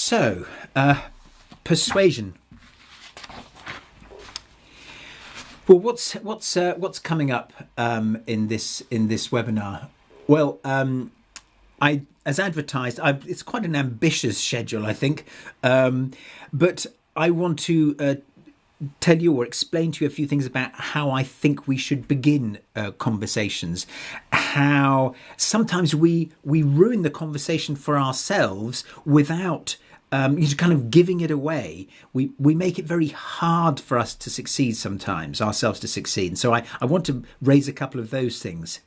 So, persuasion. Well, what's coming up in this webinar? Well, as advertised, it's quite an ambitious schedule, I think, but I want to tell you or explain to you a few things about how I think we should begin conversations. How sometimes we ruin the conversation for ourselves without kind of giving it away. We make it very hard for us to succeed sometimes, ourselves to succeed. And so I want to raise a couple of those things.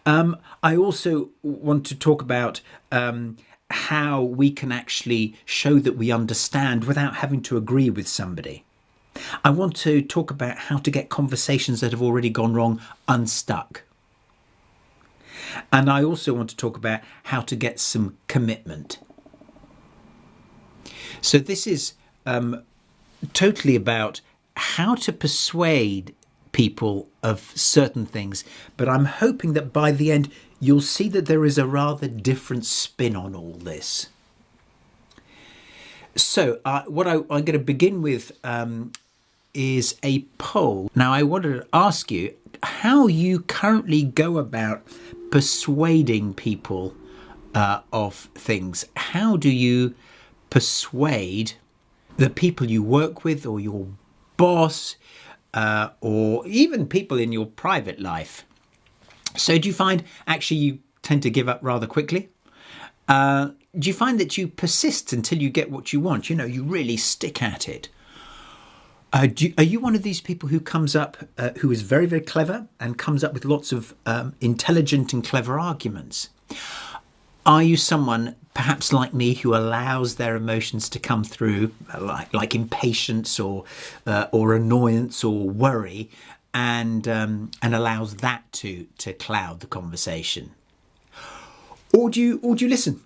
I also want to talk about how we can actually show that we understand without having to agree with somebody. I want to talk about how to get conversations that have already gone wrong unstuck. And I also want to talk about how to get some commitment. So this is totally about how to persuade people of certain things, but I'm hoping that by the end you'll see that there is a rather different spin on all this. So what I'm going to begin with is a poll. Now I wanted to ask you how you currently go about persuading people of things. How do you persuade the people you work with or your boss or even people in your private life? So do you find actually you tend to give up rather quickly? Do you find that you persist until you get what you want? You know, you really stick at it. Are you one of these people who comes up, who is very, very clever and comes up with lots of intelligent and clever arguments? Are you someone, perhaps like me, who allows their emotions to come through, like impatience or annoyance or worry, and allows that to cloud the conversation? Or do you listen?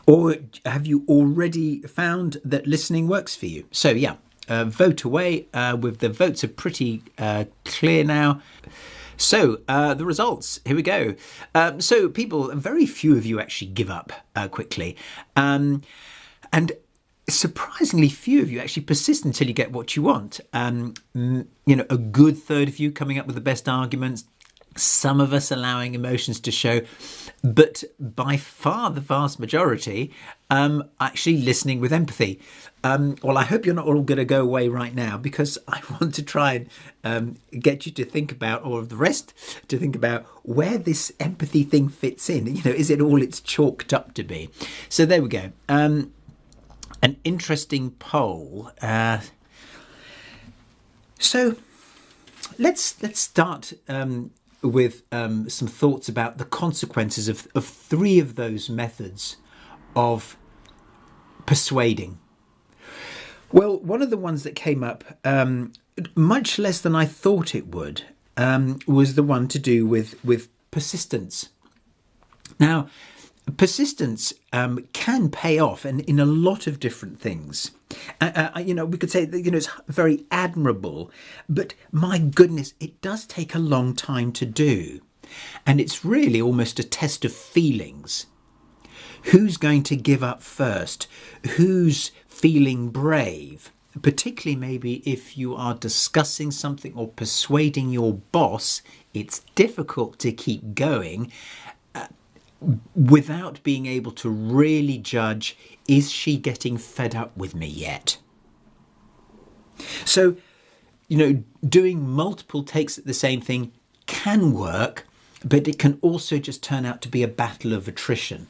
Or have you already found that listening works for you? So yeah, vote away. With the votes are pretty clear now. So the results, here we go. So people, very few of you actually give up quickly. And surprisingly few of you actually persist until you get what you want. A good third of you coming up with the best arguments. Some of us allowing emotions to show, but by far the vast majority actually listening with empathy. Well, I hope you're not all going to go away right now, because I want to try and get you to think about, or the rest to think about, where this empathy thing fits in. You know, is it all it's chalked up to be? So there we go. An interesting poll. So let's start with some thoughts about the consequences of three of those methods of persuading. Well, one of the ones that came up much less than I thought it would was the one to do with persistence. Now, persistence can pay off, and in a lot of different things. We could say that, it's very admirable, but my goodness, it does take a long time to do. And it's really almost a test of feelings. Who's going to give up first? Who's feeling brave? Particularly maybe if you are discussing something or persuading your boss, it's difficult to keep going without being able to really judge, is she getting fed up with me yet? So, doing multiple takes at the same thing can work, but it can also just turn out to be a battle of attrition.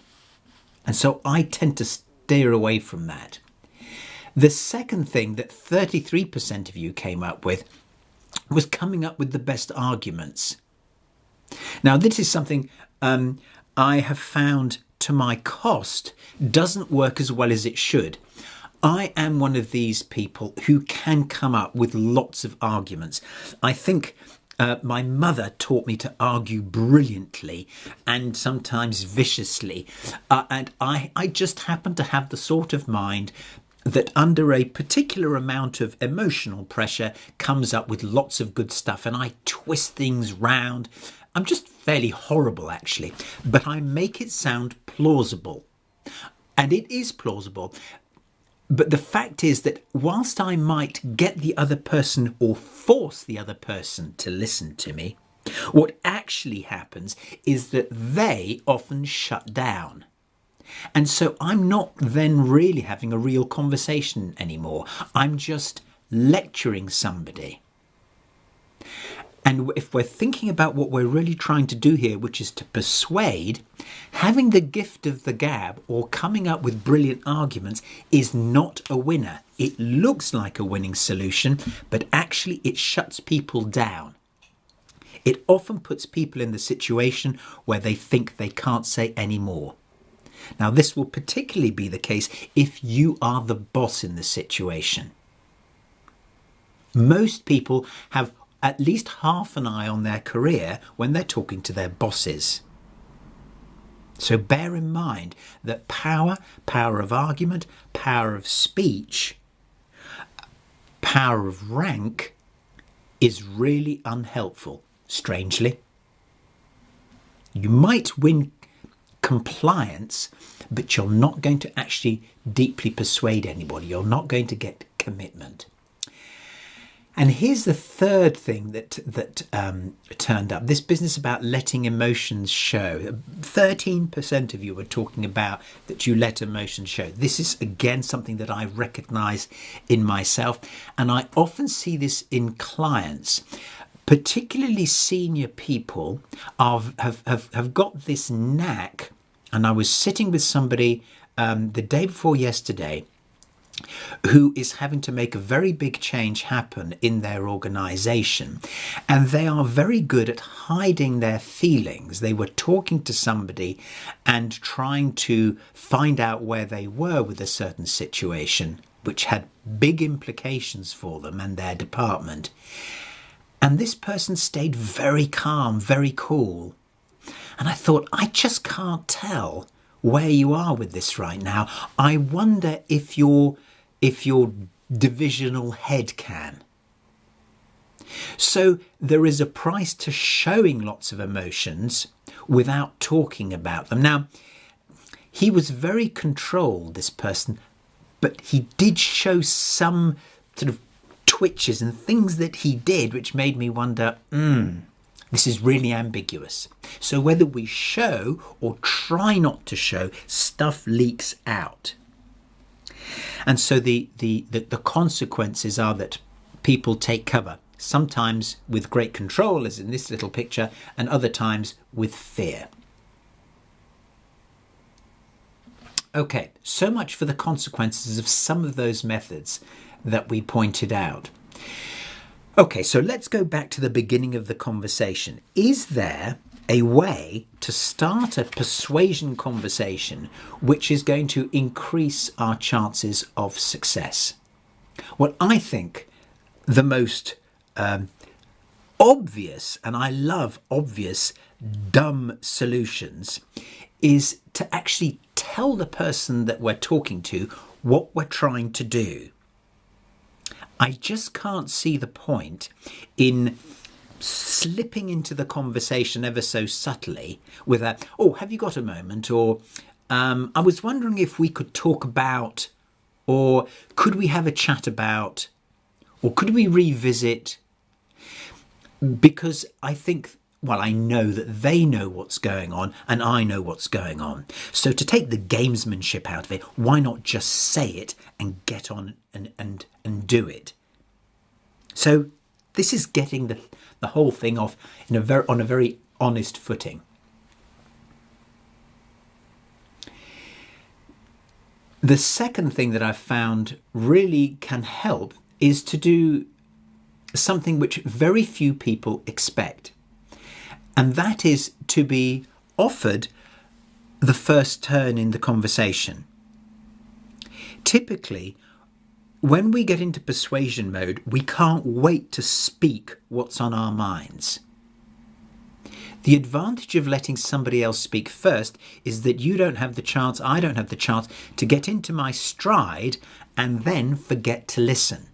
And so I tend to steer away from that. The second thing that 33% of you came up with was coming up with the best arguments. Now, this is something I have found, to my cost, doesn't work as well as it should. I am one of these people who can come up with lots of arguments. I think my mother taught me to argue brilliantly and sometimes viciously. And I just happen to have the sort of mind that under a particular amount of emotional pressure comes up with lots of good stuff, and I twist things round. I'm just fairly horrible, actually, but I make it sound plausible. And it is plausible. But the fact is that whilst I might get the other person or force the other person to listen to me, what actually happens is that they often shut down. And so I'm not then really having a real conversation anymore. I'm just lecturing somebody. And if we're thinking about what we're really trying to do here, which is to persuade, having the gift of the gab or coming up with brilliant arguments is not a winner. It looks like a winning solution, but actually it shuts people down. It often puts people in the situation where they think they can't say any more. Now, this will particularly be the case if you are the boss in the situation. Most people have at least half an eye on their career when they're talking to their bosses. So bear in mind that power of argument, power of speech, power of rank is really unhelpful, strangely. You might win compliance, but you're not going to actually deeply persuade anybody. You're not going to get commitment. And here's the third thing that turned up. This business about letting emotions show. 13% of you were talking about that you let emotions show. This is, again, something that I recognise in myself. And I often see this in clients. Particularly senior people have got this knack. And I was sitting with somebody the day before yesterday who is having to make a very big change happen in their organisation. And they are very good at hiding their feelings. They were talking to somebody and trying to find out where they were with a certain situation, which had big implications for them and their department. And this person stayed very calm, very cool. And I thought, I just can't tell where you are with this right now. I wonder if your divisional head can. So there is a price to showing lots of emotions without talking about them. Now, he was very controlled, this person, but he did show some sort of twitches and things that he did which made me wonder, this is really ambiguous. So whether we show or try not to show, stuff leaks out. And so the consequences are that people take cover, sometimes with great control, as in this little picture, and other times with fear. Okay, so much for the consequences of some of those methods that we pointed out. Okay, so let's go back to the beginning of the conversation. Is there a way to start a persuasion conversation which is going to increase our chances of success? Well, I think the most obvious, and I love obvious, dumb solutions, is to actually tell the person that we're talking to what we're trying to do. I just can't see the point in slipping into the conversation ever so subtly with a, oh, have you got a moment? Or I was wondering if we could talk about, or could we have a chat about, or could we revisit? Because I think, well, I know that they know what's going on and I know what's going on. So to take the gamesmanship out of it, why not just say it and get on and do it? So this is getting the whole thing off on a very honest footing. The second thing that I've found really can help is to do something which very few people expect. And that is to be offered the first turn in the conversation. Typically, when we get into persuasion mode, we can't wait to speak what's on our minds. The advantage of letting somebody else speak first is that you don't have the chance, I don't have the chance to get into my stride and then forget to listen.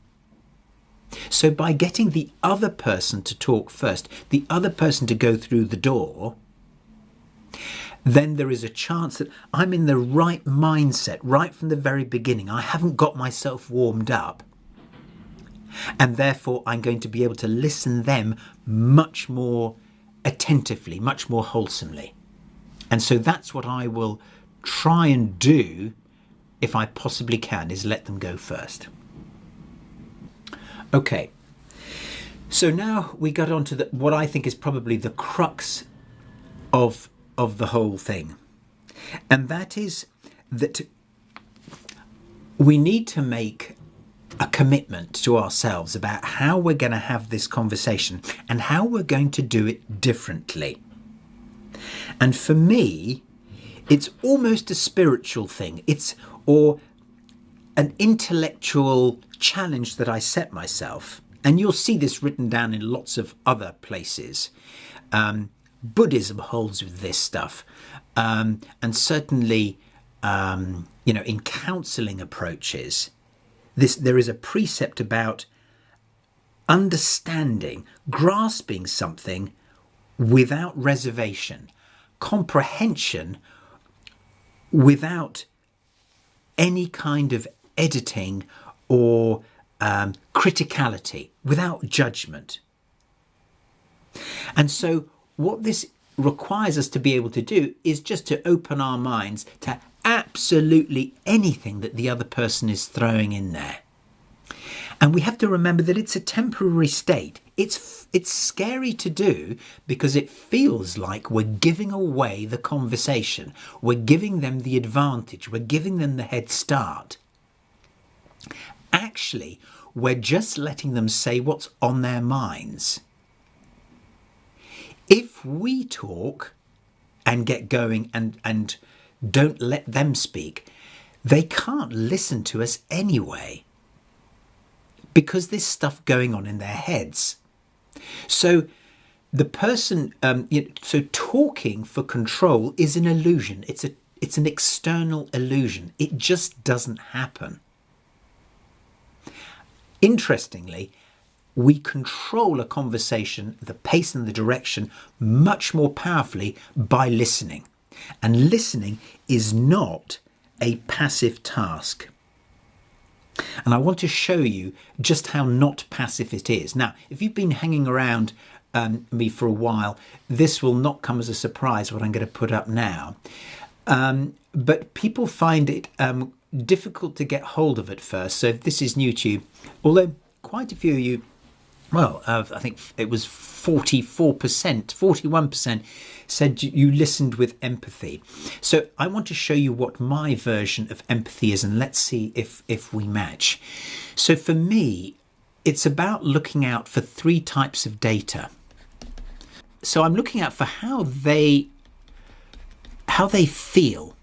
So by getting the other person to talk first, the other person to go through the door, then there is a chance that I'm in the right mindset right from the very beginning. I haven't got myself warmed up. And therefore, I'm going to be able to listen them much more attentively, much more wholesomely. And so that's what I will try and do, if I possibly can, is let them go first. Okay. So now we got on to what I think is probably the crux of the whole thing. And that is that we need to make a commitment to ourselves about how we're going to have this conversation and how we're going to do it differently. And for me, it's almost a spiritual thing. Or an intellectual challenge that I set myself. And you'll see this written down in lots of other places. Buddhism holds with this stuff. And certainly, in counselling approaches, there is a precept about understanding, grasping something without reservation, comprehension without any kind of editing or criticality, without judgment. And so what this requires us to be able to do is just to open our minds to absolutely anything that the other person is throwing in there. And we have to remember that it's a temporary state. It's scary to do because it feels like we're giving away the conversation. We're giving them the advantage. We're giving them the head start. Actually, we're just letting them say what's on their minds. If we talk and get going and don't let them speak, they can't listen to us anyway, because there's stuff going on in their heads. So the person, so talking for control is an illusion. It's an external illusion. It just doesn't happen. Interestingly, we control a conversation, the pace and the direction, much more powerfully by listening. And listening is not a passive task. And I want to show you just how not passive it is. Now, if you've been hanging around me for a while, this will not come as a surprise what I'm going to put up now. But people find it difficult to get hold of at first. So if this is new to you, although quite a few of you, I think it was 41% said you listened with empathy. So I want to show you what my version of empathy is, and let's see if we match. So for me, it's about looking out for 3 types of data. So I'm looking out for how they feel.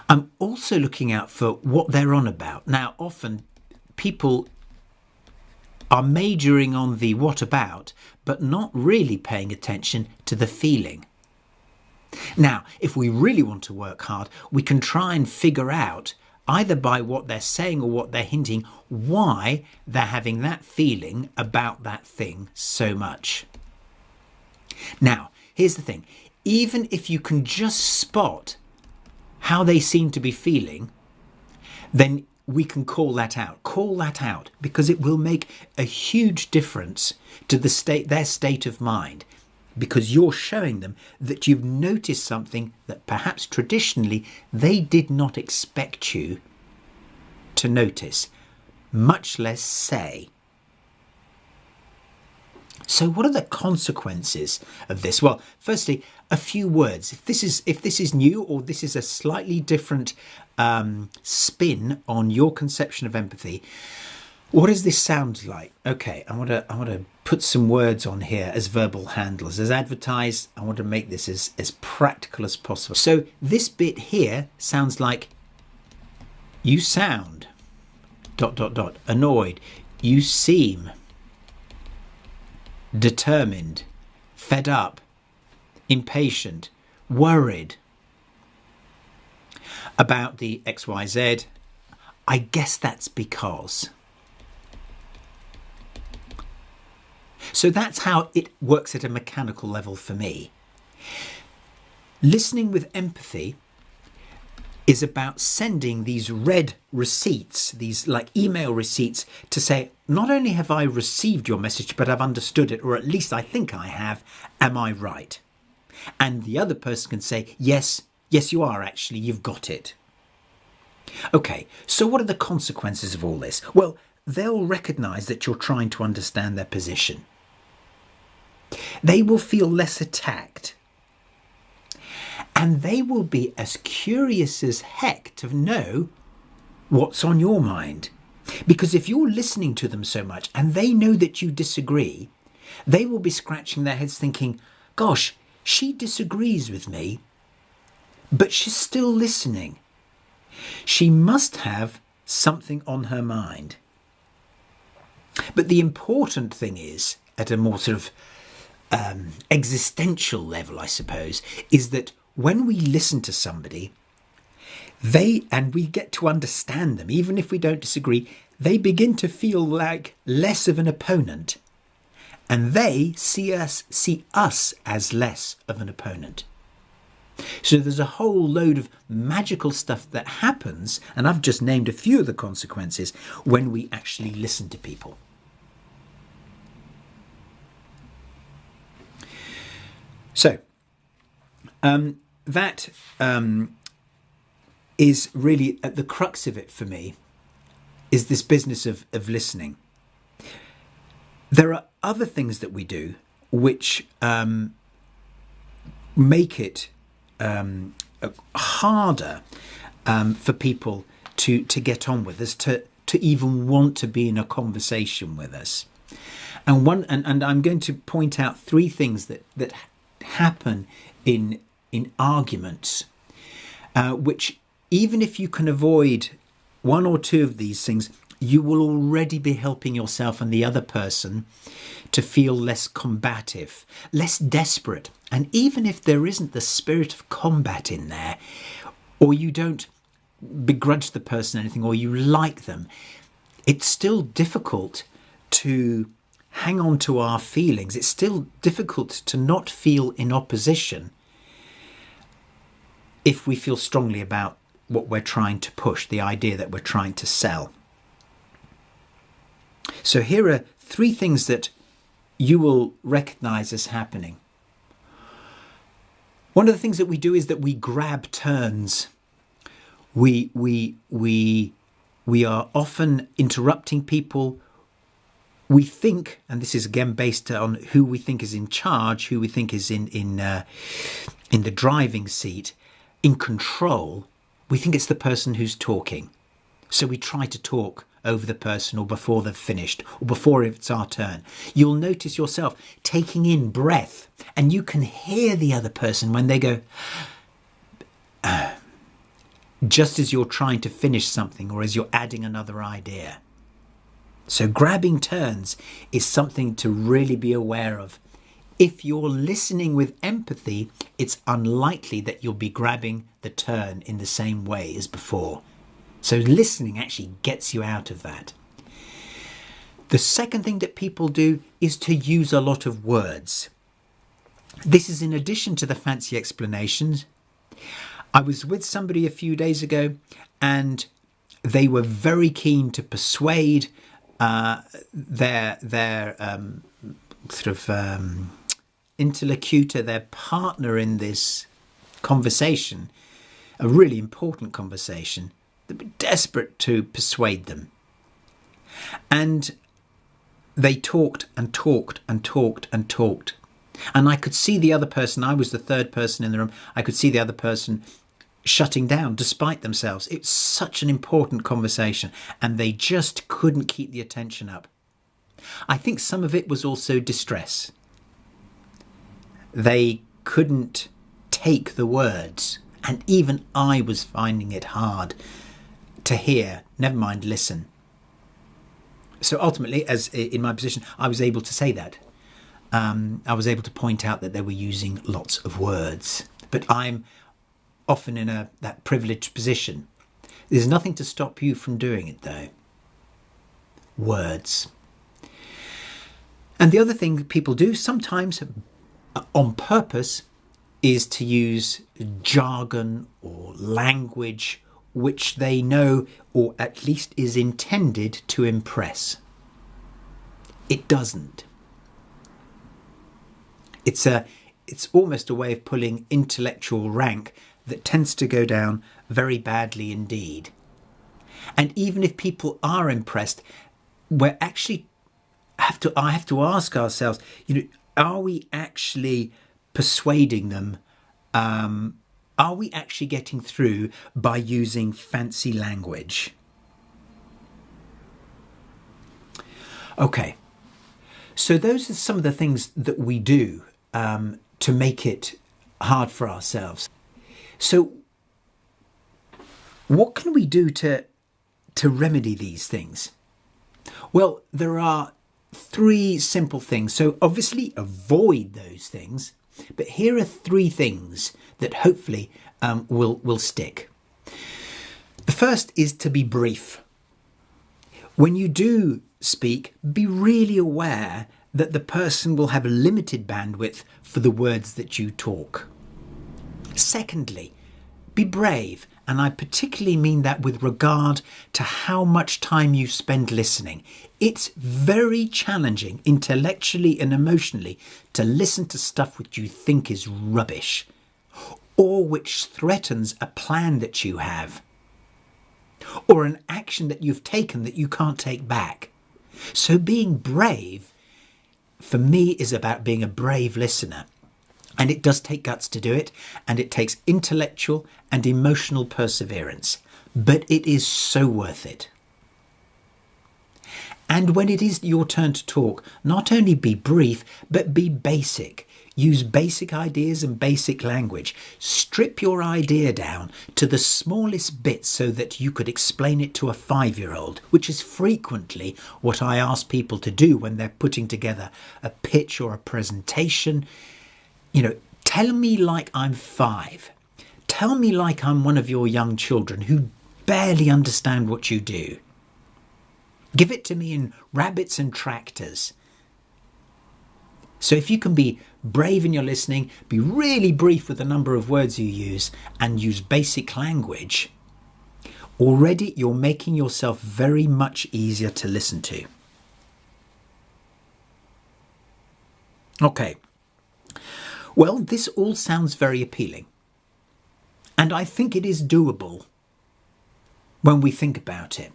I'm also looking out for what they're on about. Now, often people are majoring on the what about, but not really paying attention to the feeling. Now, if we really want to work hard, we can try and figure out, either by what they're saying or what they're hinting, why they're having that feeling about that thing so much. Now, here's the thing. Even if you can just spot how they seem to be feeling, then we can call that out, because it will make a huge difference to their state of mind, because you're showing them that you've noticed something that perhaps traditionally they did not expect you to notice, much less say. So what are the consequences of this? Well, firstly, a few words. If this is new, or this is a slightly different spin on your conception of empathy, what does this sound like? Okay, I want to put some words on here as verbal handlers. As advertised, I want to make this as practical as possible. So this bit here sounds like, you sound ... annoyed, you seem determined, fed up, impatient, worried about the XYZ. I guess that's because. So that's how it works at a mechanical level for me. Listening with empathy is about sending these red receipts, these like email receipts, to say, not only have I received your message, but I've understood it, or at least I think I have. Am I right? And the other person can say, yes, you are actually, you've got it. Okay, so what are the consequences of all this? Well, they'll recognise that you're trying to understand their position. They will feel less attacked. And they will be as curious as heck to know what's on your mind. Because if you're listening to them so much and they know that you disagree, they will be scratching their heads thinking, gosh, she disagrees with me, but she's still listening. She must have something on her mind. But the important thing is, at a more sort of existential level, I suppose, is that when we listen to somebody, and we get to understand them, even if we don't disagree, they begin to feel like less of an opponent, and they see us as less of an opponent. So there's a whole load of magical stuff that happens, and I've just named a few of the consequences when we actually listen to people. So that is really at the crux of it for me, is this business of listening. There are other things that we do which make it harder for people to get on with us, to even want to be in a conversation with us. And I'm going to point out three things that happen in arguments, which even if you can avoid one or two of these things, you will already be helping yourself and the other person to feel less combative, less desperate. And even if there isn't the spirit of combat in there, or you don't begrudge the person anything, or you like them, it's still difficult to hang on to our feelings. It's still difficult to not feel in opposition if we feel strongly about what we're trying to push, the idea that we're trying to sell. So here are three things that you will recognize as happening. One of the things that we do is that we grab turns. We are often interrupting people. We think, and this is again based on who we think is in charge, who we think is in the driving seat, in control. We think it's the person who's talking. So we try to talk over the person, or before they've finished, or before it's our turn. You'll notice yourself taking in breath, and you can hear the other person when they go, just as you're trying to finish something, or as you're adding another idea. So grabbing turns is something to really be aware of. If you're listening with empathy, it's unlikely that you'll be grabbing the turn in the same way as before. So listening actually gets you out of that. The second thing that people do is to use a lot of words. This is in addition to the fancy explanations. I was with somebody a few days ago, and they were very keen to persuade their interlocutor, their partner in this conversation, a really important conversation. They were desperate to persuade them. And they talked and talked and talked and talked. And I could see the other person, I was the third person in the room, I could see the other person shutting down despite themselves. It's such an important conversation, and they just couldn't keep the attention up. I think some of it was also distress. They couldn't take the words, and even I was finding it hard to hear, never mind listen. So ultimately, as in my position, I was able to say that. I was able to point out that they were using lots of words. But I'm often in that privileged position. There's nothing to stop you from doing it, though. Words. And the other thing that people do, sometimes on purpose, is to use jargon or language which they know, or at least is intended to impress. It doesn't. It's almost a way of pulling intellectual rank that tends to go down very badly indeed. And even if people are impressed, we're actually I have to ask ourselves, are we actually persuading them? Are we actually getting through by using fancy language? Okay, so those are some of the things that we do to make it hard for ourselves. So what can we do to remedy these things? Well, there are 3 simple things. So obviously avoid those things, but here are 3 things that hopefully will stick. The first is to be brief. When you do speak, be really aware that the person will have a limited bandwidth for the words that you talk. Secondly, be brave, and I particularly mean that with regard to how much time you spend listening. It's very challenging intellectually and emotionally to listen to stuff which you think is rubbish, or which threatens a plan that you have, or an action that you've taken that you can't take back. So being brave, for me, is about being a brave listener. And it does take guts to do it, and it takes intellectual and emotional perseverance, but it is so worth it. And when it is your turn to talk, not only be brief, but be basic. Use basic ideas and basic language. Strip your idea down to the smallest bit so that you could explain it to a 5-year-old, which is frequently what I ask people to do when they're putting together a pitch or a presentation. Tell me like I'm 5. Tell me like I'm one of your young children who barely understand what you do. Give it to me in rabbits and tractors. So if you can be brave in your listening, be really brief with the number of words you use, and use basic language, already you're making yourself very much easier to listen to. Okay. Well, this all sounds very appealing, and I think it is doable when we think about it.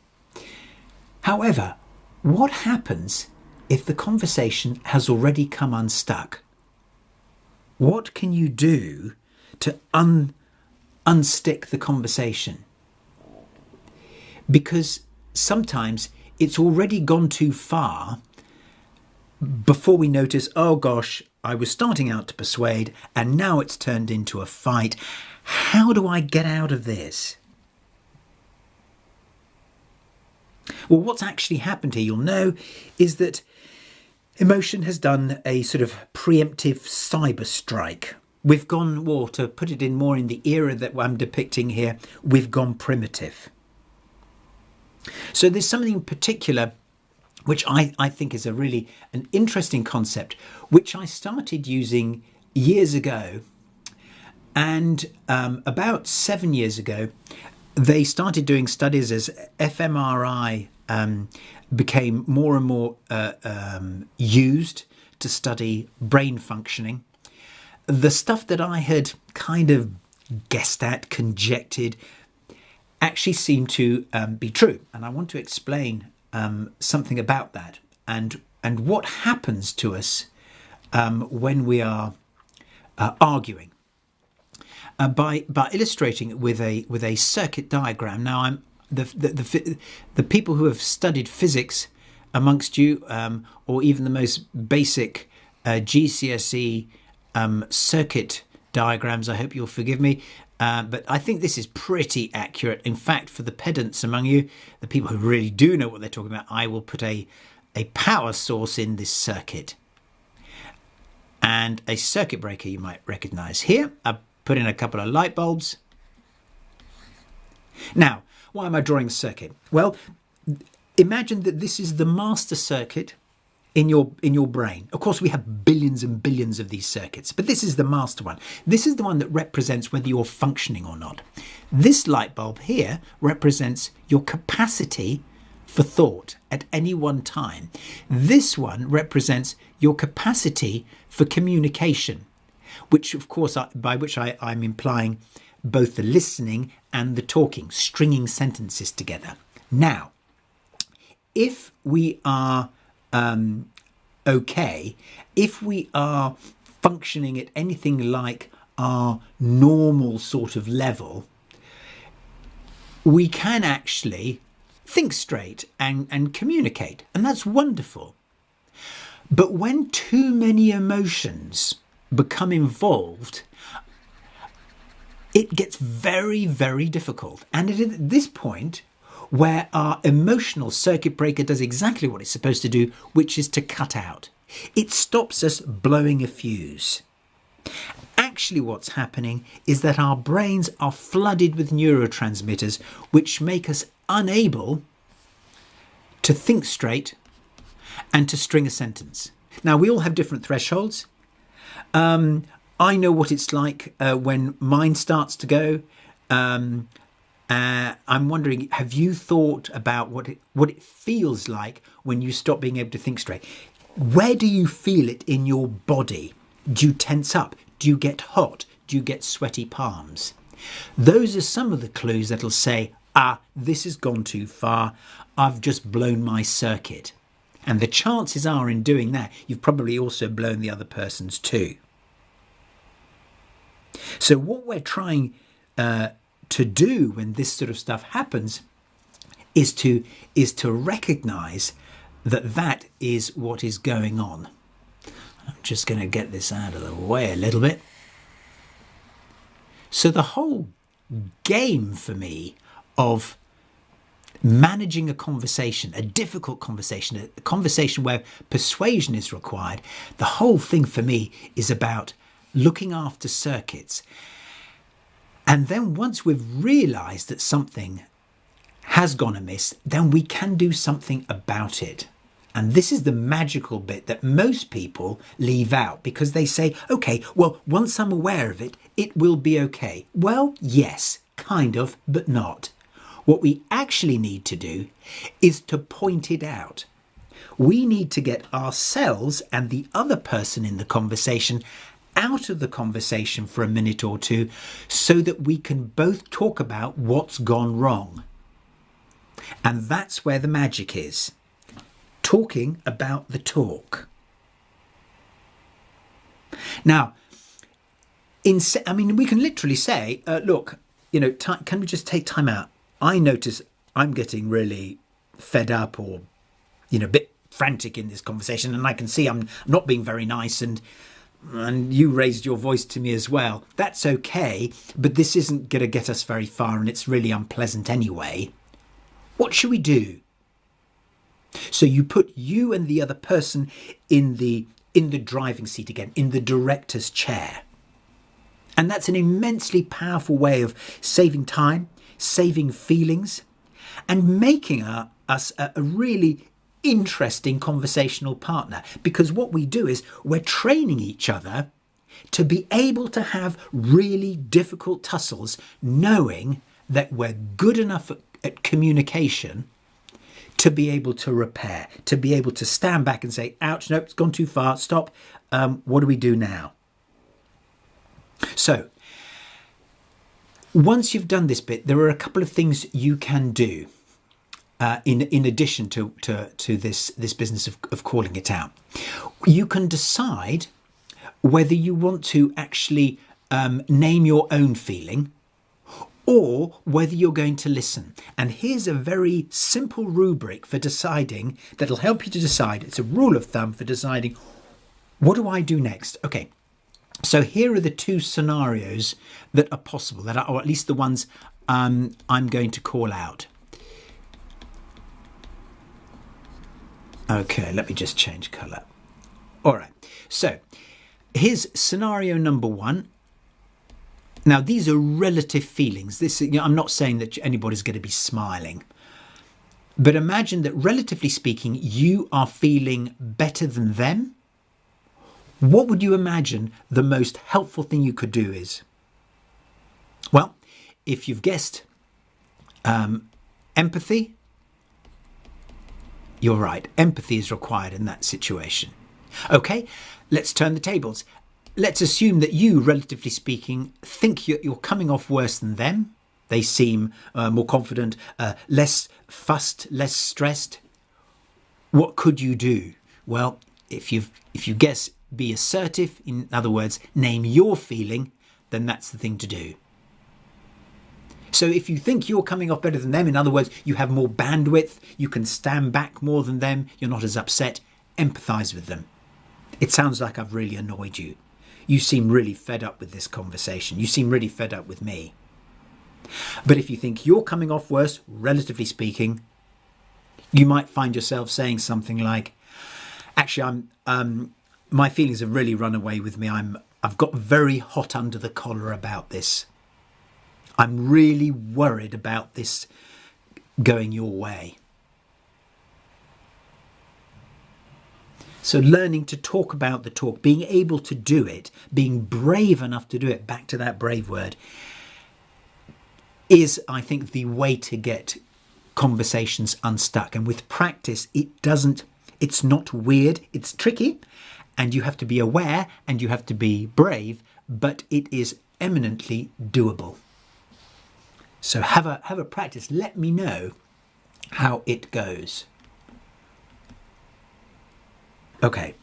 However, what happens if the conversation has already come unstuck? What can you do to unstick the conversation? Because sometimes it's already gone too far before we notice, oh gosh, I was starting out to persuade and now it's turned into a fight. How do I get out of this? Well, what's actually happened here, you'll know, is that emotion has done a sort of preemptive cyber strike. We've gone, well, to put it in more in the era that I'm depicting here, we've gone primitive. So there's something in particular which I think is an interesting concept, which I started using years ago. And about 7 years ago, they started doing studies as fMRI became more and more used to study brain functioning. The stuff that I had kind of guessed at, conjectured, actually seemed to be true. And I want to explain something about that and what happens to us when we are arguing. By illustrating it with a circuit diagram. Now, I'm the people who have studied physics amongst you, or even the most basic GCSE circuit diagrams. I hope you'll forgive me, but I think this is pretty accurate. In fact, for the pedants among you, the people who really do know what they're talking about, I will put a power source in this circuit, and a circuit breaker you might recognise here. I've put in a couple of light bulbs. Now, why am I drawing a circuit? Well, imagine that this is the master circuit in your brain. Of course, we have billions and billions of these circuits, but this is the master one. This is the one that represents whether you're functioning or not. This light bulb here represents your capacity for thought at any one time. This one represents your capacity for communication, which of course, by which I'm implying both the listening and the talking, stringing sentences together. Now, if we are okay, if we are functioning at anything like our normal sort of level, we can actually think straight and communicate, and that's wonderful. But when too many emotions become involved, it gets very, very difficult. And it is at this point where our emotional circuit breaker does exactly what it's supposed to do, which is to cut out. It stops us blowing a fuse. Actually, what's happening is that our brains are flooded with neurotransmitters, which make us unable to think straight and to string a sentence. Now, we all have different thresholds. I know what it's like when mine starts to go. I'm wondering, have you thought about what it feels like when you stop being able to think straight? Where do you feel it in your body? Do you tense up? Do you get hot? Do you get sweaty palms? Those are some of the clues that'll say, this has gone too far. I've just blown my circuit. And the chances are in doing that, you've probably also blown the other person's too. So what we're trying to do when this sort of stuff happens is to recognize that is what is going on. I'm just going to get this out of the way a little bit. So the whole game for me of managing a conversation, a difficult conversation, a conversation where persuasion is required, the whole thing for me is about looking after circuits. And then once we've realized that something has gone amiss, then we can do something about it. And this is the magical bit that most people leave out, because they say, okay, well, once I'm aware of it, it will be okay. Well, yes, kind of, but not. What we actually need to do is to point it out. We need to get ourselves and the other person in the conversation out of the conversation for a minute or two so that we can both talk about what's gone wrong. And that's where the magic is. Talking about the talk. Now, we can literally say, look, can we just take time out? I notice I'm getting really fed up or, a bit frantic in this conversation, and I can see I'm not being very nice, and you raised your voice to me as well. That's okay, but this isn't going to get us very far, and it's really unpleasant anyway. What should we do? So you put you and the other person in the driving seat again, in the director's chair. And that's an immensely powerful way of saving time, saving feelings, and making us a really interesting conversational partner. Because what we do is we're training each other to be able to have really difficult tussles, knowing that we're good enough at communication to be able to repair, to be able to stand back and say, ouch, no, it's gone too far, stop, what do we do now? So, once you've done this bit, there are a couple of things you can do in addition to this business of calling it out. You can decide whether you want to actually name your own feeling, or whether you're going to listen. And here's a very simple rubric for deciding that'll help you to decide. It's a rule of thumb for deciding, what do I do next? Okay, so here are the two scenarios that are possible, or at least the ones I'm going to call out. Okay, let me just change colour. All right, so here's scenario number one. Now, these are relative feelings. I'm not saying that anybody's going to be smiling. But imagine that, relatively speaking, you are feeling better than them. What would you imagine the most helpful thing you could do is? Well, if you've guessed empathy, you're right. Empathy is required in that situation. Okay, let's turn the tables. Let's assume that you, relatively speaking, think you're coming off worse than them. They seem more confident, less fussed, less stressed. What could you do? Well, if you guess, be assertive. In other words, name your feeling, then that's the thing to do. So if you think you're coming off better than them, in other words, you have more bandwidth, you can stand back more than them, you're not as upset, empathise with them. It sounds like I've really annoyed you. You seem really fed up with this conversation. You seem really fed up with me. But if you think you're coming off worse, relatively speaking, you might find yourself saying something like, actually, my feelings have really run away with me. I've got very hot under the collar about this. I'm really worried about this going your way. So learning to talk about the talk, being able to do it, being brave enough to do it, back to that brave word, is, I think, the way to get conversations unstuck. And with practice, it's not weird, it's tricky, and you have to be aware and you have to be brave, but it is eminently doable. So have a practice. Let me know how it goes. Okay.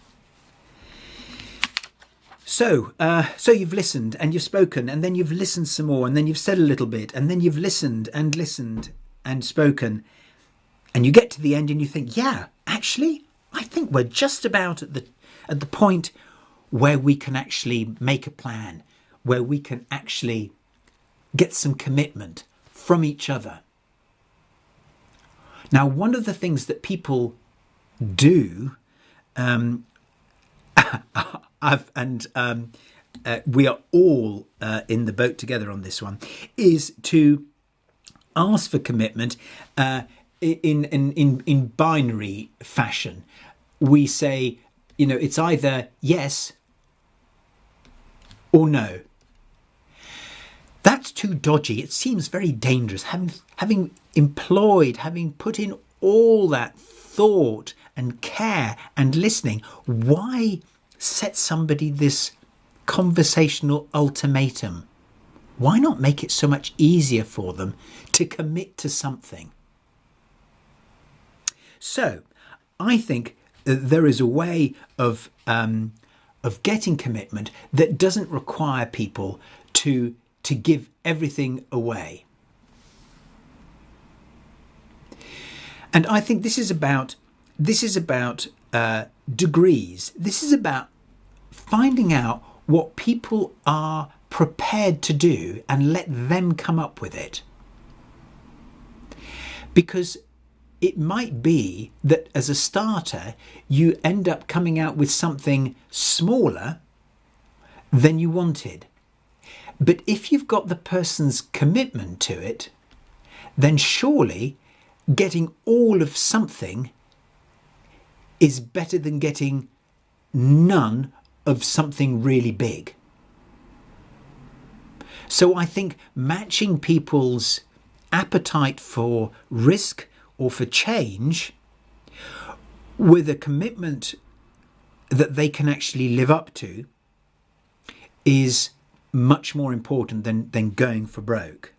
So you've listened and you've spoken, and then you've listened some more, and then you've said a little bit, and then you've listened and spoken, and you get to the end and you think, yeah, actually, I think we're just about at the point where we can actually make a plan, where we can actually get some commitment from each other. Now, one of the things that people do, we are all in the boat together on this one, is to ask for commitment in binary fashion. We say, it's either yes or no. That's too dodgy. It seems very dangerous. Having put in all that thought and care and listening, why set somebody this conversational ultimatum? Why not make it so much easier for them to commit to something? So, I think there is a way of getting commitment that doesn't require people to give everything away. And I think this is about degrees. This is about finding out what people are prepared to do and let them come up with it. Because it might be that as a starter, you end up coming out with something smaller than you wanted. But if you've got the person's commitment to it, then surely getting all of something is better than getting none of something really big. So I think matching people's appetite for risk or for change with a commitment that they can actually live up to is much more important than going for broke.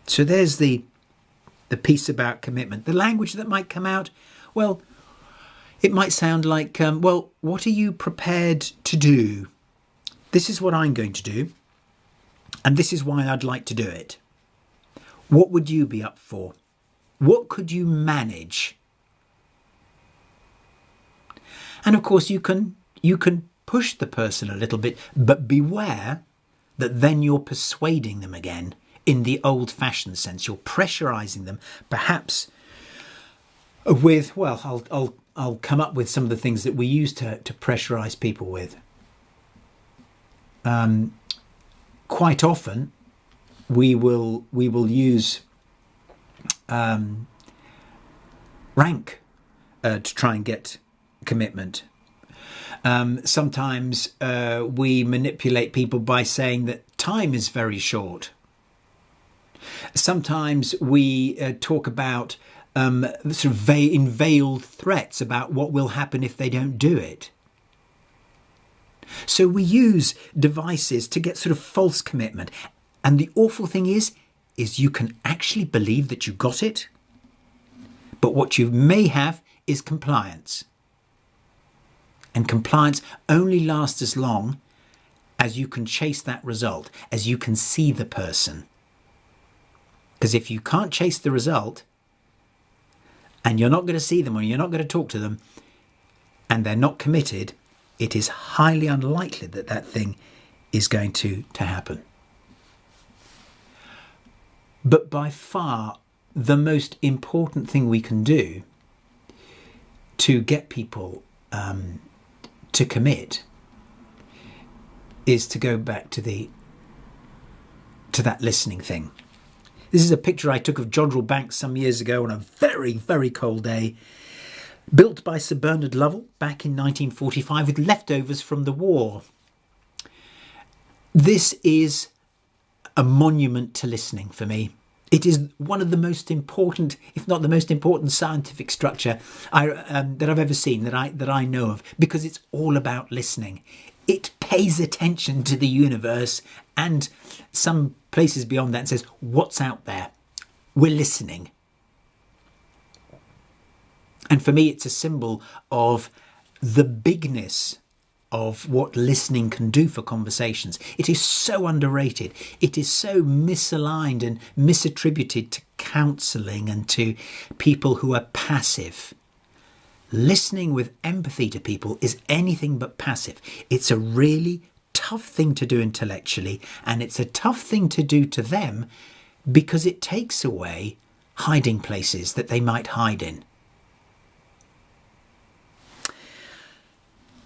So there's the piece about commitment. The language that might come out, well, it might sound like, what are you prepared to do? This is what I'm going to do, and this is why I'd like to do it. What would you be up for? What could you manage? And of course, you can push the person a little bit, but beware that then you're persuading them again in the old-fashioned sense. You're pressurising them, perhaps with, I'll come up with some of the things that we use to pressurise people with. Quite often, we will use rank to try and get commitment. Sometimes we manipulate people by saying that time is very short. Sometimes we talk about sort of veiled threats about what will happen if they don't do it. So we use devices to get sort of false commitment. And the awful thing is you can actually believe that you got it, but what you may have is compliance. And compliance only lasts as long as you can chase that result, as you can see the person. Because if you can't chase the result, and you're not going to see them or you're not going to talk to them, and they're not committed, it is highly unlikely that that thing is going to happen. But by far, the most important thing we can do to get people to commit is to go back to that listening thing. This is a picture I took of Jodrell Bank some years ago on a very, very cold day, built by Sir Bernard Lovell back in 1945 with leftovers from the war. This is a monument to listening for me. It is one of the most important, if not the most important, scientific structure that I've ever seen, that I know of, because it's all about listening. It pays attention to the universe and some places beyond that and says, what's out there? We're listening. And for me, it's a symbol of the bigness of what listening can do for conversations. It is so underrated. It is so misaligned and misattributed to counselling and to people who are passive. Listening with empathy to people is anything but passive. It's a really tough thing to do intellectually, and it's a tough thing to do to them because it takes away hiding places that they might hide in.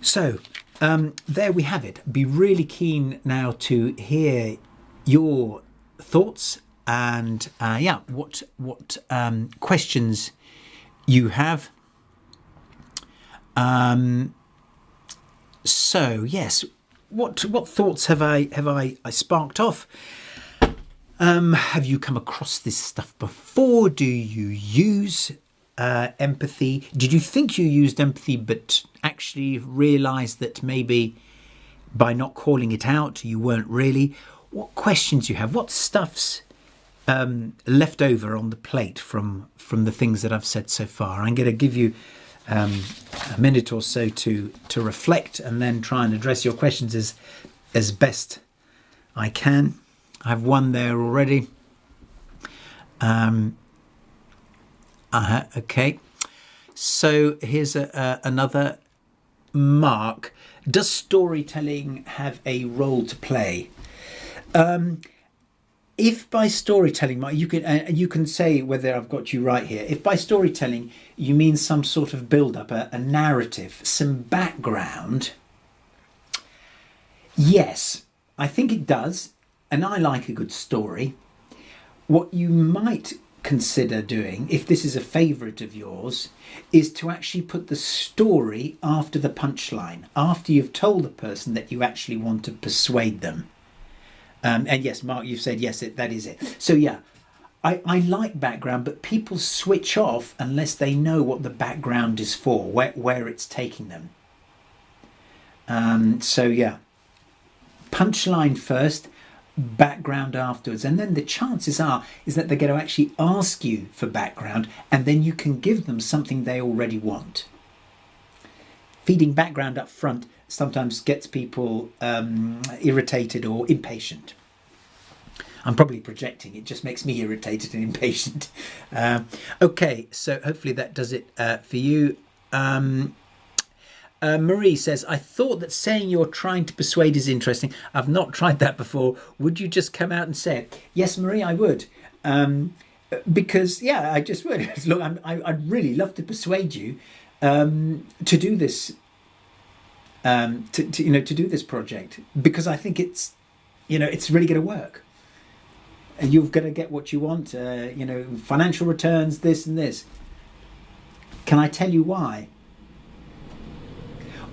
So, there we have it. Be really keen now to hear your thoughts and what questions you have. So yes, what thoughts have I sparked off? Have you come across this stuff before? Do you use empathy? Did you think you used empathy but actually realised that maybe by not calling it out you weren't really? What questions you have? What stuff's left over on the plate from the things that I've said so far? I'm going to give you a minute or so to reflect and then try and address your questions as best I can. I have one there already. Okay, so here's another. Mark, does storytelling have a role to play? If by storytelling, Mark, you can say whether I've got you right here. If by storytelling you mean some sort of build-up, a narrative, some background, yes, I think it does, and I like a good story. What you might consider doing, if this is a favourite of yours, is to actually put the story after the punchline, after you've told the person that you actually want to persuade them. And yes, Mark, you've said yes, that is it. So yeah, I like background, but people switch off unless they know what the background is for, where it's taking them. So yeah, punchline first, background afterwards, and then the chances is that they're going to actually ask you for background, and then you can give them something they already want. Feeding background up front sometimes gets people irritated or impatient. I'm probably projecting, it just makes me irritated and impatient. Okay, so hopefully that does it for you. Marie says, I thought that saying you're trying to persuade is interesting. I've not tried that before. Would you just come out and say it? Yes, Marie, I would. Because, yeah, I just would. Look, I'd really love to persuade you to do this, to do this project, because I think it's really going to work. and you're going to get what you want, financial returns, this and this. Can I tell you why?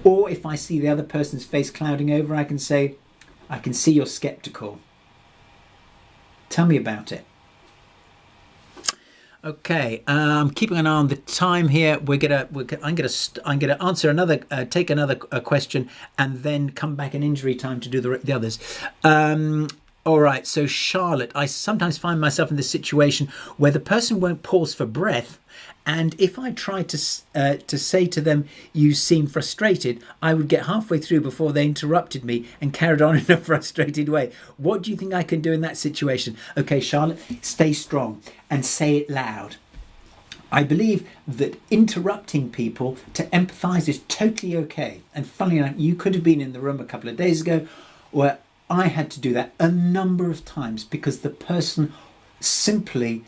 Or if I see the other person's face clouding over, I can say, I can see you're skeptical. Tell me about it. Okay, I'm keeping an eye on the time here. I'm gonna answer another, take another question, and then come back in injury time to do the others. All right. So Charlotte, I sometimes find myself in this situation where the person won't pause for breath, and if I try to say to them, "You seem frustrated," I would get halfway through before they interrupted me and carried on in a frustrated way. What do you think I can do in that situation? Okay, Charlotte, stay strong and say it loud. I believe that interrupting people to empathise is totally okay. And funnily enough, you could have been in the room a couple of days ago where I had to do that a number of times because the person simply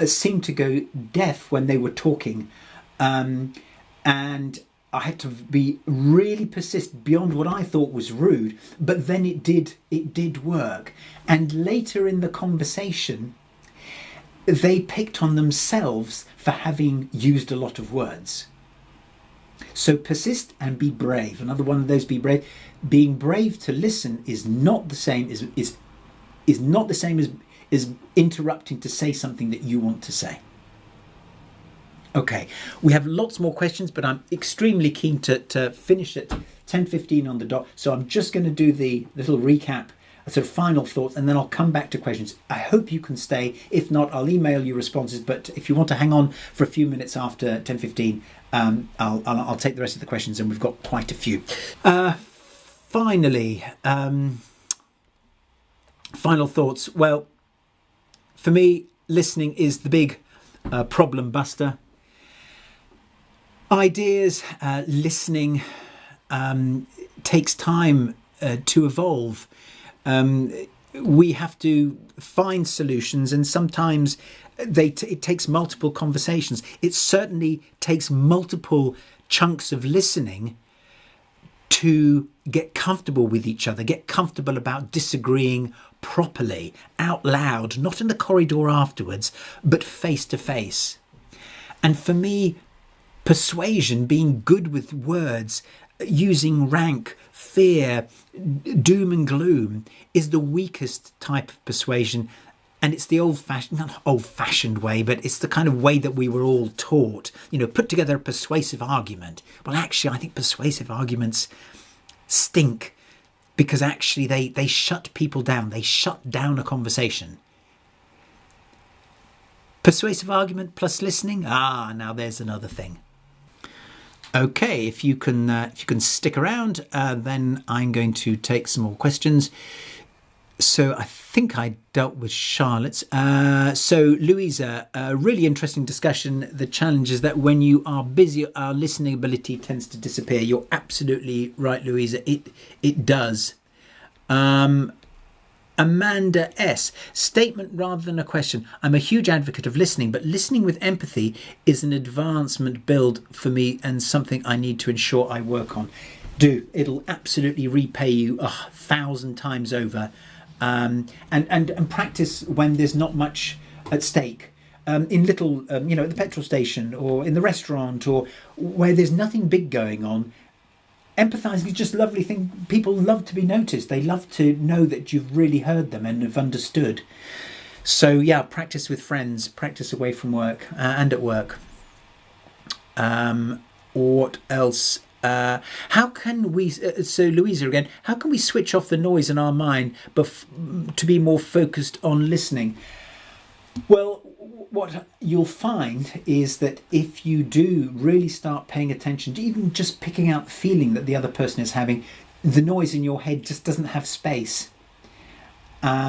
seemed to go deaf when they were talking, and I had to be really persist beyond what I thought was rude, but then it did work. And later in the conversation, they picked on themselves for having used a lot of words. So persist and be brave. Another one of those, be brave. Being brave to listen is not the same as interrupting to say something that you want to say. Okay, we have lots more questions, but I'm extremely keen to finish at 10:15 on the dot. So I'm just going to do the little recap, sort of final thoughts, and then I'll come back to questions. I hope you can stay. If not, I'll email you responses. But if you want to hang on for a few minutes after 10:15, I'll take the rest of the questions, and we've got quite a few. Finally, final thoughts. Well, for me, listening is the big problem buster. Ideas, listening takes time to evolve. We have to find solutions, and sometimes it takes multiple conversations. It certainly takes multiple chunks of listening to get comfortable with each other, get comfortable about disagreeing properly, out loud, not in the corridor afterwards, but face to face. And for me, persuasion, being good with words, using rank, fear, doom and gloom, is the weakest type of persuasion. And it's the not old-fashioned way, but it's the kind of way that we were all taught. Put together a persuasive argument. Well, actually, I think persuasive arguments stink because actually they shut people down. They shut down a conversation. Persuasive argument plus listening. Now there's another thing. Okay, if you can stick around, then I'm going to take some more questions. So I think I dealt with Charlotte's. So Louisa, a really interesting discussion. The challenge is that when you are busy, our listening ability tends to disappear. You're absolutely right, Louisa. It does. Amanda S. Statement rather than a question. I'm a huge advocate of listening, but listening with empathy is an advancement build for me and something I need to ensure I work on. It'll absolutely repay you 1,000 times over. And practice when there's not much at stake. In little, at the petrol station or in the restaurant or where there's nothing big going on. Empathizing is just a lovely thing. People love to be noticed. They love to know that you've really heard them and have understood. So yeah, practice with friends, practice away from work and at work. What else? How can we, so Louisa again, how can we switch off the noise in our mind to be more focused on listening? Well, what you'll find is that if you do really start paying attention to even just picking out the feeling that the other person is having, the noise in your head just doesn't have space.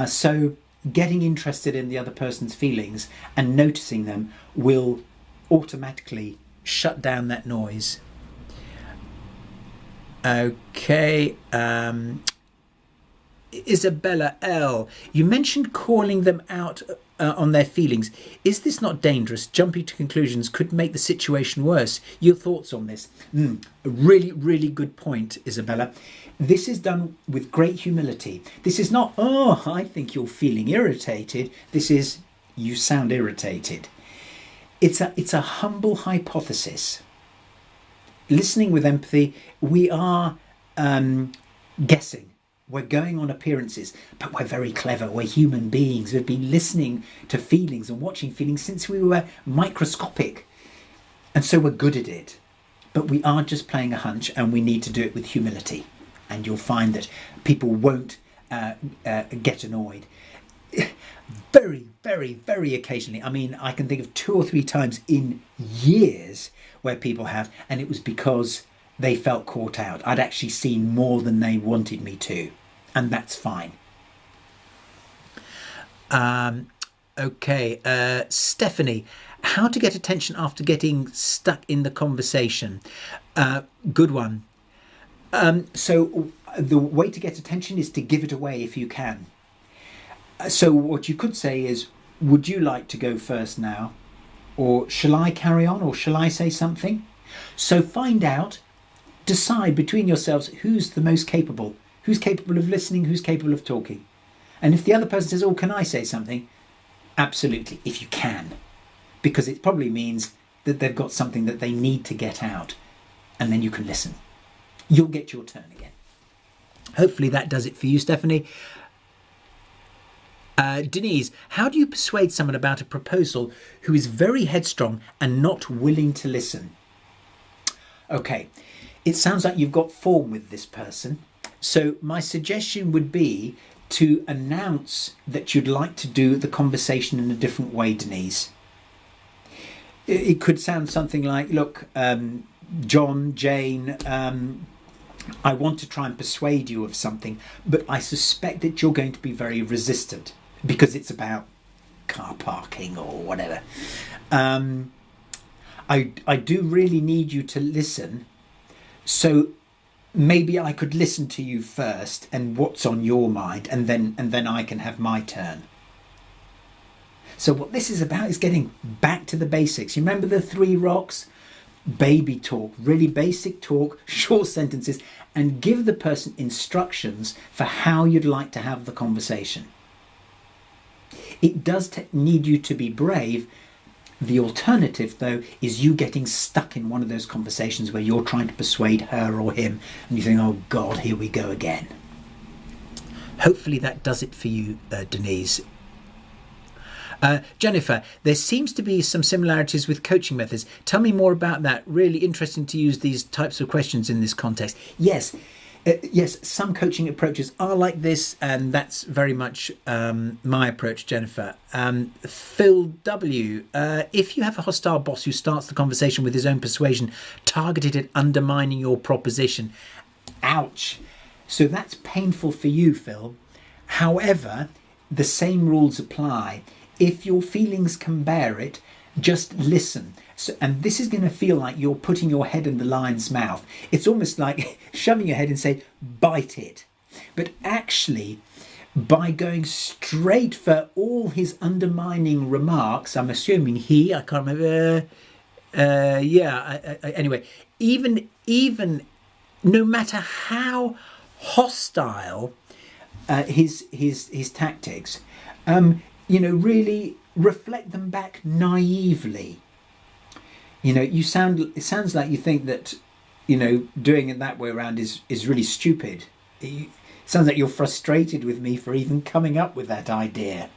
So getting interested in the other person's feelings and noticing them will automatically shut down that noise. Okay, Isabella L. You mentioned calling them out on their feelings. Is this not dangerous? Jumping to conclusions could make the situation worse. Your thoughts on this? A really, really good point, Isabella. This is done with great humility. This is not, oh, I think you're feeling irritated. This is, you sound irritated. It's a humble hypothesis. Listening with empathy, we are guessing. We're going on appearances, but we're very clever. We're human beings. We've been listening to feelings and watching feelings since we were microscopic. And so we're good at it. But we are just playing a hunch, and we need to do it with humility. And you'll find that people won't get annoyed. Very, very, very occasionally. I mean, I can think of 2 or 3 times in years where people have, and it was because they felt caught out. I'd actually seen more than they wanted me to, and that's fine. Okay, Stephanie, how to get attention after getting stuck in the conversation? Good one. So the way to get attention is to give it away if you can. So what you could say is, would you like to go first now? Or shall I carry on? Or shall I say something? So find out, decide between yourselves who's the most capable. Who's capable of listening? Who's capable of talking? And if the other person says, oh, can I say something? Absolutely, if you can. Because it probably means that they've got something that they need to get out. And then you can listen. You'll get your turn again. Hopefully that does it for you, Stephanie. Denise, how do you persuade someone about a proposal who is very headstrong and not willing to listen? Okay, it sounds like you've got form with this person. So my suggestion would be to announce that you'd like to do the conversation in a different way, Denise. It could sound something like, look, John, Jane, I want to try and persuade you of something, but I suspect that you're going to be very resistant because it's about car parking or whatever. I do really need you to listen, so maybe I could listen to you first and what's on your mind, and then I can have my turn. So what this is about is getting back to the basics. You remember the 3 rocks? Baby talk, really basic talk, short sentences, and give the person instructions for how you'd like to have the conversation. It does need you to be brave. The alternative, though, is you getting stuck in one of those conversations where you're trying to persuade her or him and you think, oh God, here we go again. Hopefully that does it for you, Denise. Jennifer, there seems to be some similarities with coaching methods. Tell me more about that. Really interesting to use these types of questions in this context. Yes, some coaching approaches are like this, and that's very much my approach, Jennifer. Phil W, if you have a hostile boss who starts the conversation with his own persuasion targeted at undermining your proposition, ouch. So that's painful for you, Phil. However, the same rules apply. If your feelings can bear it, just listen. So, and this is going to feel like you're putting your head in the lion's mouth. It's almost like shoving your head and say, bite it. But actually, by going straight for all his undermining remarks, I'm assuming I can't remember. Anyway, even no matter how hostile his tactics, really reflect them back naively. It sounds like you think that, doing it that way around is really stupid. It sounds like you're frustrated with me for even coming up with that idea.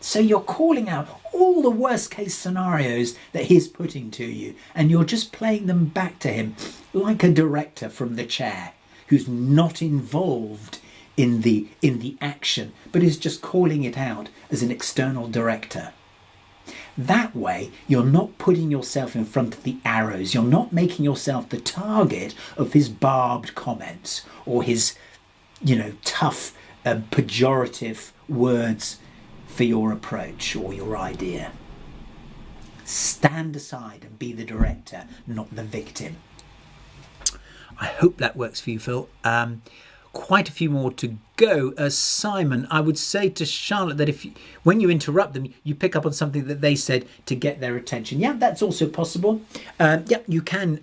So you're calling out all the worst case scenarios that he's putting to you, and you're just playing them back to him like a director from the chair who's not involved in the action, but is just calling it out as an external director. That way, you're not putting yourself in front of the arrows. You're not making yourself the target of his barbed comments or his, tough, pejorative words for your approach or your idea. Stand aside and be the director, not the victim. I hope that works for you, Phil. quite a few more to go. Simon, I would say to Charlotte that when you interrupt them, you pick up on something that they said to get their attention. Yeah, that's also possible. You can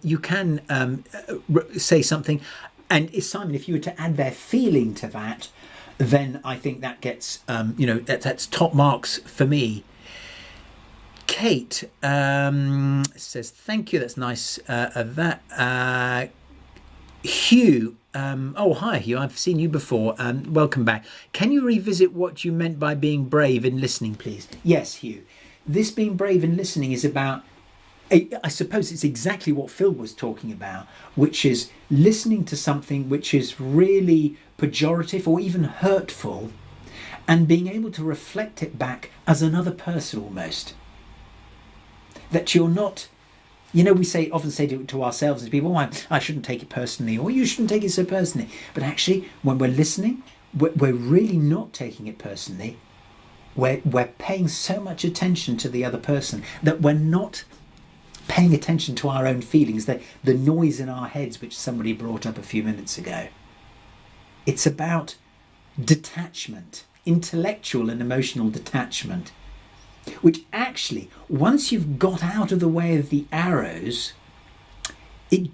say something. And Simon, if you were to add their feeling to that, then I think that gets, that's top marks for me. Kate says, thank you. That's nice of that. Hugh, hi Hugh, I've seen you before. Welcome back. Can you revisit what you meant by being brave in listening, please? Yes, Hugh. This being brave in listening is about, I suppose it's exactly what Phil was talking about, which is listening to something which is really pejorative or even hurtful and being able to reflect it back as another person almost. That you're not, we often say to ourselves as people, I shouldn't take it personally, or you shouldn't take it so personally. But actually, when we're listening, we're really not taking it personally. We're paying so much attention to the other person that we're not paying attention to our own feelings, the noise in our heads, which somebody brought up a few minutes ago. It's about detachment, intellectual and emotional detachment, which actually, once you've got out of the way of the arrows, it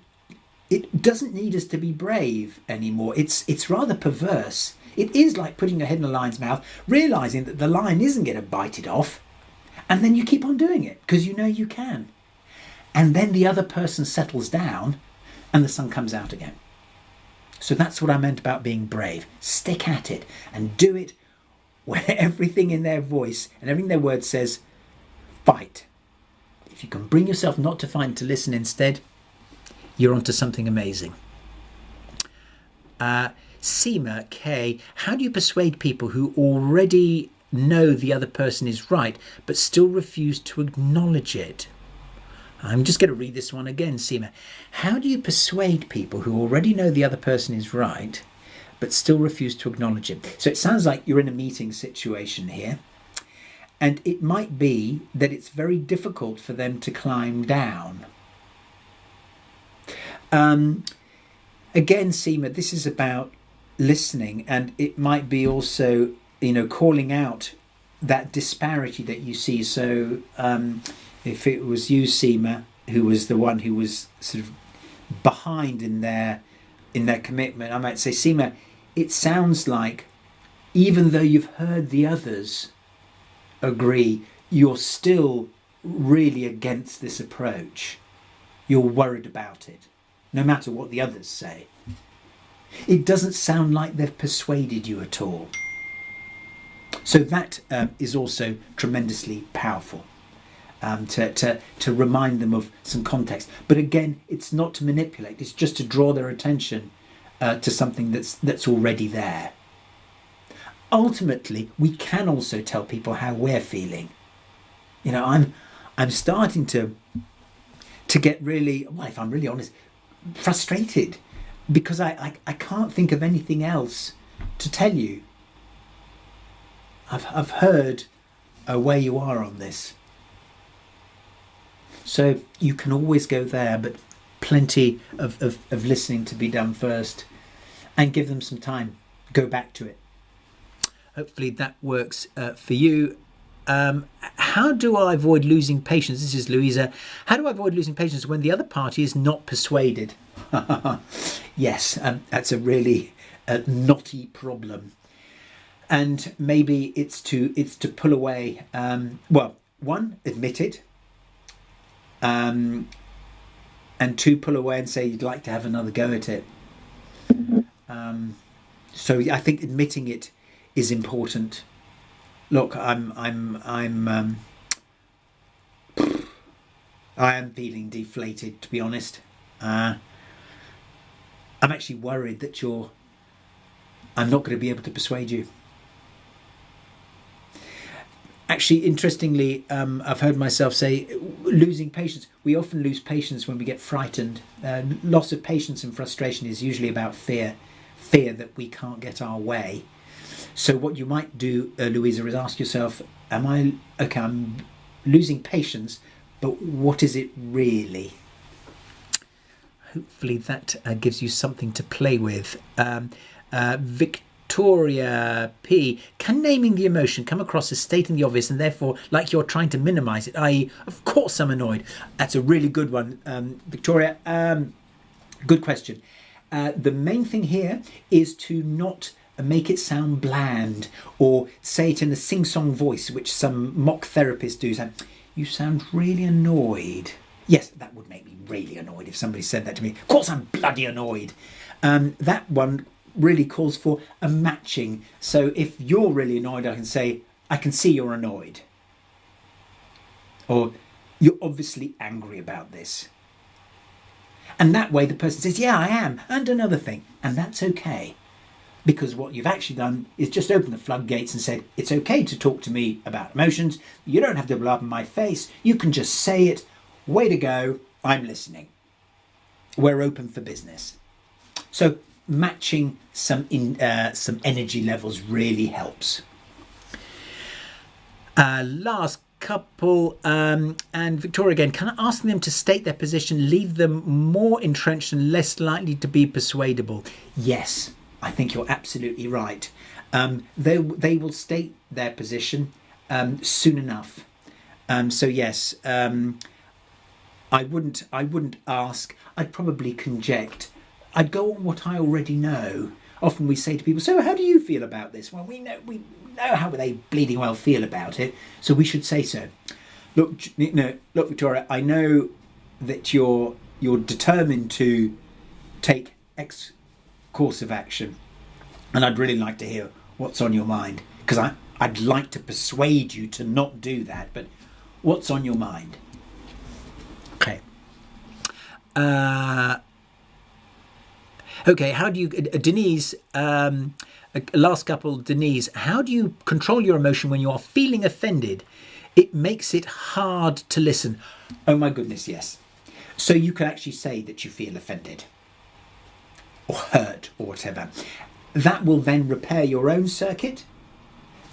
doesn't need us to be brave anymore. It's rather perverse. It is like putting your head in a lion's mouth, realising that the lion isn't going to bite it off, and then you keep on doing it because you know you can. And then the other person settles down and the sun comes out again. So that's what I meant about being brave. Stick at it and do it where everything in their voice and everything in their words says, fight. If you can bring yourself not to fight and to listen instead, you're onto something amazing. Seema K, how do you persuade people who already know the other person is right, but still refuse to acknowledge it? I'm just going to read this one again, Seema. How do you persuade people who already know the other person is right, but still refuse to acknowledge it? So it sounds like you're in a meeting situation here, and it might be that it's very difficult for them to climb down. Again, Seema, this is about listening, and it might be also, calling out that disparity that you see. So if it was you, Seema, who was the one who was sort of behind in their commitment, I might say, Seema, it sounds like even though you've heard the others agree, you're still really against this approach. You're worried about it, no matter what the others say. It doesn't sound like they've persuaded you at all. So that is also tremendously powerful. To remind them of some context. But again, it's not to manipulate, it's just to draw their attention to something that's already there. Ultimately, we can also tell people how we're feeling. I'm starting to get really, if I'm really honest, frustrated because I can't think of anything else to tell you. I've heard where you are on this. So you can always go there, but plenty of listening to be done first, and give them some time. Go back to it. Hopefully that works for you. How do I avoid losing patience? This is Louisa. How do I avoid losing patience when the other party is not persuaded? Yes, that's a really knotty problem. And maybe it's to pull away. One, admit it. And two, pull away and say you'd like to have another go at it. So I think admitting it is important. Look, I am feeling deflated, to be honest. I'm actually worried that I'm not going to be able to persuade you. Actually, interestingly, I've heard myself say, losing patience. We often lose patience when we get frightened. Loss of patience and frustration is usually about fear that we can't get our way. So what you might do, Louisa, is ask yourself, I'm losing patience, but what is it really? Hopefully that gives you something to play with. Victoria P. Can naming the emotion come across as stating the obvious and therefore like you're trying to minimise it, i.e. of course I'm annoyed? That's a really good one, Victoria. Good question. The main thing here is to not make it sound bland or say it in a sing-song voice, which some mock therapists do. Say, you sound really annoyed. Yes, that would make me really annoyed if somebody said that to me. Of course I'm bloody annoyed. That one really calls for a matching. So if you're really annoyed, I can say, I can see you're annoyed. Or you're obviously angry about this. And that way the person says, yeah, I am. And another thing. And that's okay. Because what you've actually done is just open the floodgates and said, it's okay to talk to me about emotions. You don't have to blow up in my face. You can just say it. Way to go. I'm listening. We're open for business. So matching some energy levels really helps. Last couple, and Victoria again, can I ask them to state their position, leave them more entrenched and less likely to be persuadable? Yes. I think you're absolutely right. They will state their position soon enough. So yes, I wouldn't ask. I'd probably conject. I'd go on what I already know. Often we say to people, "So how do you feel about this?" Well, we know how they bleeding well feel about it, so we should say so. Look, Victoria, I know that you're determined to take X course of action, and I'd really like to hear what's on your mind, because I'd like to persuade you to not do that, but what's on your mind? Okay. Okay, how do you, Denise, last couple, Denise, how do you control your emotion when you are feeling offended? It makes it hard to listen. Oh my goodness, yes. So you can actually say that you feel offended or hurt or whatever. That will then repair your own circuit.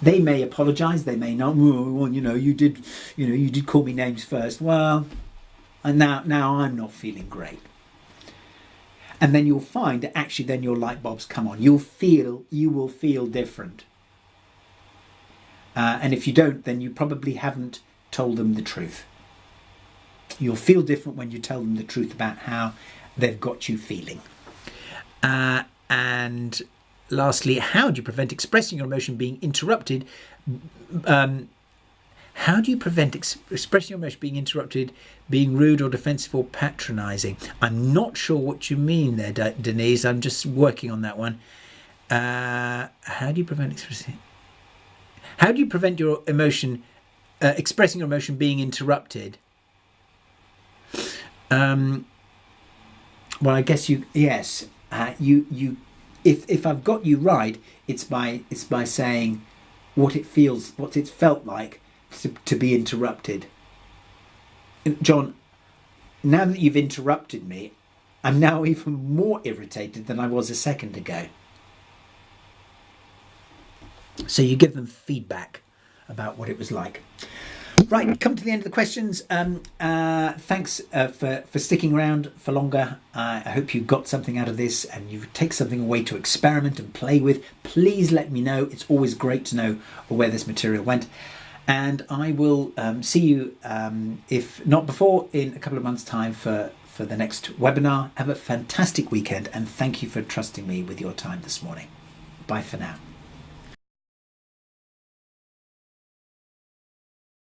They may apologise, they may not. Well, you did call me names first. Well, and now I'm not feeling great. And then you'll find that actually then your light bulbs come on. You will feel different. And if you don't, then you probably haven't told them the truth. You'll feel different when you tell them the truth about how they've got you feeling. And lastly, how do you prevent expressing your emotion being interrupted? How do you prevent expressing your emotion being interrupted, being rude or defensive or patronising? I'm not sure what you mean there, Denise. I'm just working on that one. How do you prevent expressing? How do you prevent your emotion, expressing your emotion being interrupted? Well, I guess yes. If I've got you right, it's by saying what it felt like to be interrupted. John, now that you've interrupted me, I'm now even more irritated than I was a second ago. So you give them feedback about what it was like. Right, come to the end of the questions. Thanks for sticking around for longer. I hope you got something out of this and you take something away to experiment and play with. Please let me know. It's always great to know where this material went. And I will see you, if not before, in a couple of months' time for the next webinar. Have a fantastic weekend and thank you for trusting me with your time this morning. Bye for now.